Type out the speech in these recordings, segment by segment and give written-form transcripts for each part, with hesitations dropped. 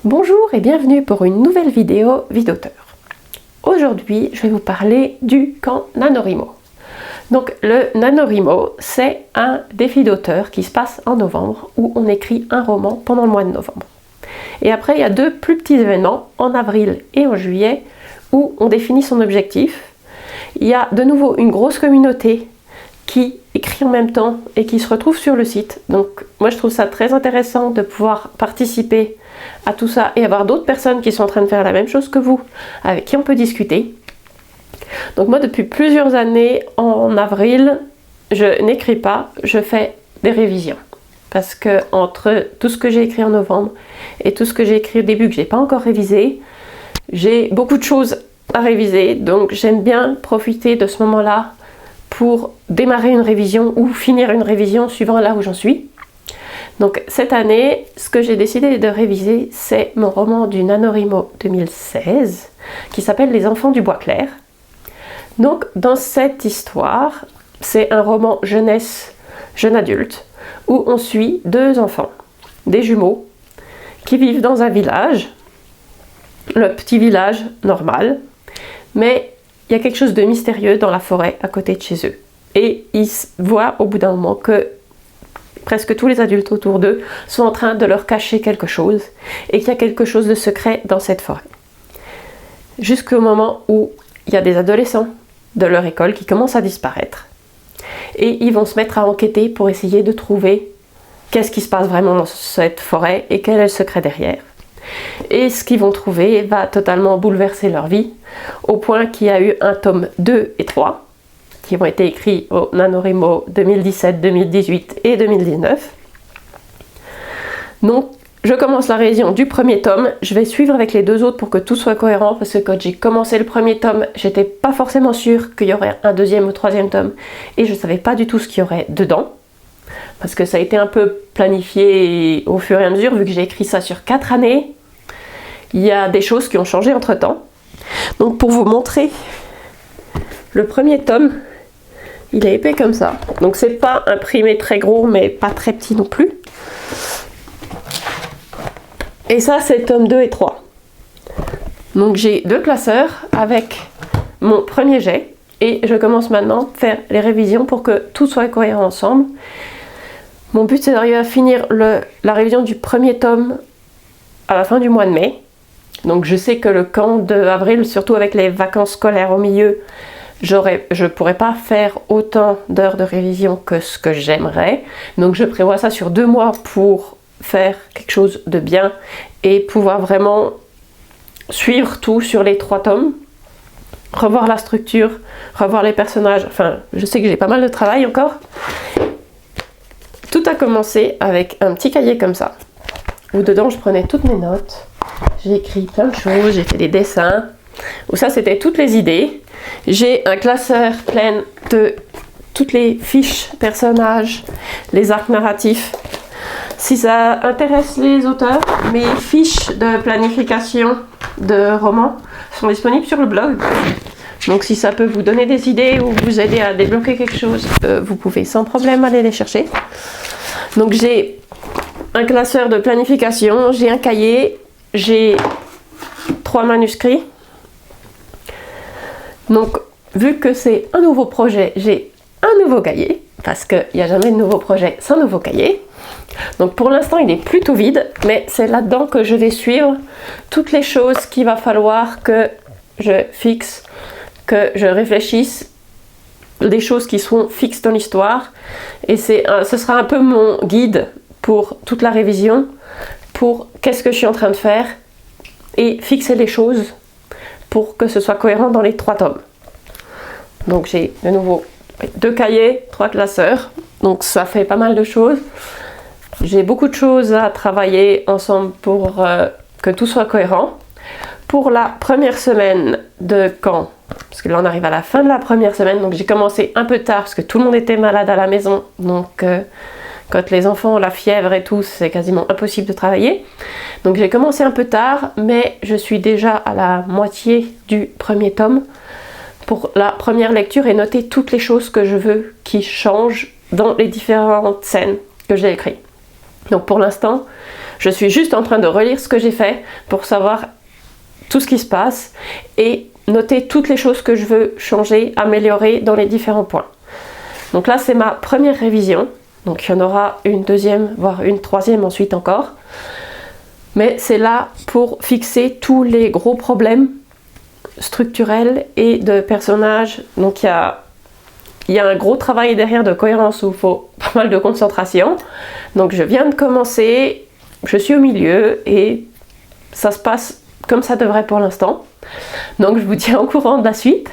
Bonjour et bienvenue pour une nouvelle vidéo Vidauteur. Aujourd'hui, je vais vous parler du camp NaNoWriMo. Donc le NaNoWriMo, c'est un défi d'auteur qui se passe en novembre où on écrit un roman pendant le mois de novembre. Et après, il y a deux plus petits événements en avril et en juillet où on définit son objectif. Il y a de nouveau une grosse communauté qui écrit en même temps et qui se retrouve sur le site. Donc moi je trouve ça très intéressant de pouvoir participer à tout ça et avoir d'autres personnes qui sont en train de faire la même chose que vous, avec qui on peut discuter. Donc moi depuis plusieurs années, en avril, je n'écris pas, je fais des révisions. Parce que entre tout ce que j'ai écrit en novembre et tout ce que j'ai écrit au début que j'ai pas encore révisé, j'ai beaucoup de choses à réviser. Donc j'aime bien profiter de ce moment-là pour démarrer une révision ou finir une révision suivant là où j'en suis. Donc cette année, ce que j'ai décidé de réviser, c'est mon roman du NaNoWriMo 2016 qui s'appelle Les enfants du bois clair. Donc dans cette histoire, c'est un roman jeunesse, jeune adulte, où on suit deux enfants, des jumeaux, qui vivent dans un village, le petit village normal, mais il y a quelque chose de mystérieux dans la forêt à côté de chez eux. Et ils voient au bout d'un moment que presque tous les adultes autour d'eux sont en train de leur cacher quelque chose et qu'il y a quelque chose de secret dans cette forêt. Jusqu'au moment où il y a des adolescents de leur école qui commencent à disparaître. Et ils vont se mettre à enquêter pour essayer de trouver qu'est-ce qui se passe vraiment dans cette forêt et quel est le secret derrière. Et ce qu'ils vont trouver va totalement bouleverser leur vie, au point qu'il y a eu un tome 2 et 3, qui ont été écrits au NaNoWriMo 2017, 2018 et 2019. Donc, je commence la révision du premier tome, je vais suivre avec les deux autres pour que tout soit cohérent, parce que quand j'ai commencé le premier tome, j'étais pas forcément sûre qu'il y aurait un deuxième ou troisième tome, et je savais pas du tout ce qu'il y aurait dedans, parce que ça a été un peu planifié au fur et à mesure, vu que j'ai écrit ça sur 4 années. Il y a des choses qui ont changé entre temps. Donc pour vous montrer le premier tome, il est épais comme ça. Donc c'est pas imprimé très gros mais pas très petit non plus. Et ça c'est tome 2 et 3. Donc j'ai deux classeurs avec mon premier jet. Et je commence maintenant à faire les révisions pour que tout soit cohérent ensemble. Mon but c'est d'arriver à finir la révision du premier tome à la fin du mois de mai. Donc je sais que le camp de avril, surtout avec les vacances scolaires au milieu, je pourrais pas faire autant d'heures de révision que ce que j'aimerais. Donc je prévois ça sur 2 mois pour faire quelque chose de bien et pouvoir vraiment suivre tout sur les 3 tomes. Revoir la structure, revoir les personnages. Enfin, je sais que j'ai pas mal de travail encore. Tout a commencé avec un petit cahier comme ça, où dedans je prenais toutes mes notes. J'ai écrit plein de choses, j'ai fait des dessins, où ça c'était toutes les idées. J'ai un classeur plein de toutes les fiches personnages, les arcs narratifs. Si ça intéresse les auteurs, mes fiches de planification de romans sont disponibles sur le blog. Donc si ça peut vous donner des idées ou vous aider à débloquer quelque chose, vous pouvez sans problème aller les chercher. Donc j'ai un classeur de planification, j'ai un cahier, j'ai 3 manuscrits. Donc vu que c'est un nouveau projet, j'ai un nouveau cahier, parce qu'il n'y a jamais de nouveau projet sans nouveau cahier. Donc pour l'instant il est plutôt vide, mais c'est là-dedans que je vais suivre toutes les choses qu'il va falloir que je fixe, que je réfléchisse, des choses qui seront fixes dans l'histoire. Et ce sera un peu mon guide pour toute la révision, pour qu'est-ce que je suis en train de faire et fixer les choses pour que ce soit cohérent dans les 3 tomes. Donc j'ai de nouveau 2 cahiers, 3 classeurs, donc ça fait pas mal de choses. J'ai beaucoup de choses à travailler ensemble pour que tout soit cohérent. Pour la première semaine de camp, parce que là on arrive à la fin de la première semaine, donc j'ai commencé un peu tard parce que tout le monde était malade à la maison, donc quand les enfants ont la fièvre et tout, c'est quasiment impossible de travailler. Donc j'ai commencé un peu tard, mais je suis déjà à la moitié du premier tome pour la première lecture et noter toutes les choses que je veux qui changent dans les différentes scènes que j'ai écrites. Donc pour l'instant, je suis juste en train de relire ce que j'ai fait pour savoir tout ce qui se passe et noter toutes les choses que je veux changer, améliorer dans les différents points. Donc là, c'est ma première révision. Donc il y en aura une deuxième, voire une troisième ensuite encore. Mais c'est là pour fixer tous les gros problèmes structurels et de personnages. Donc il y a un gros travail derrière de cohérence où il faut pas mal de concentration. Donc je viens de commencer, je suis au milieu et ça se passe comme ça devrait pour l'instant. Donc je vous tiens au courant de la suite.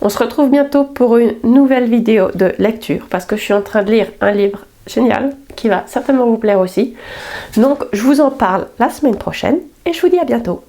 On se retrouve bientôt pour une nouvelle vidéo de lecture parce que je suis en train de lire un livre génial qui va certainement vous plaire aussi. Donc je vous en parle la semaine prochaine et je vous dis à bientôt.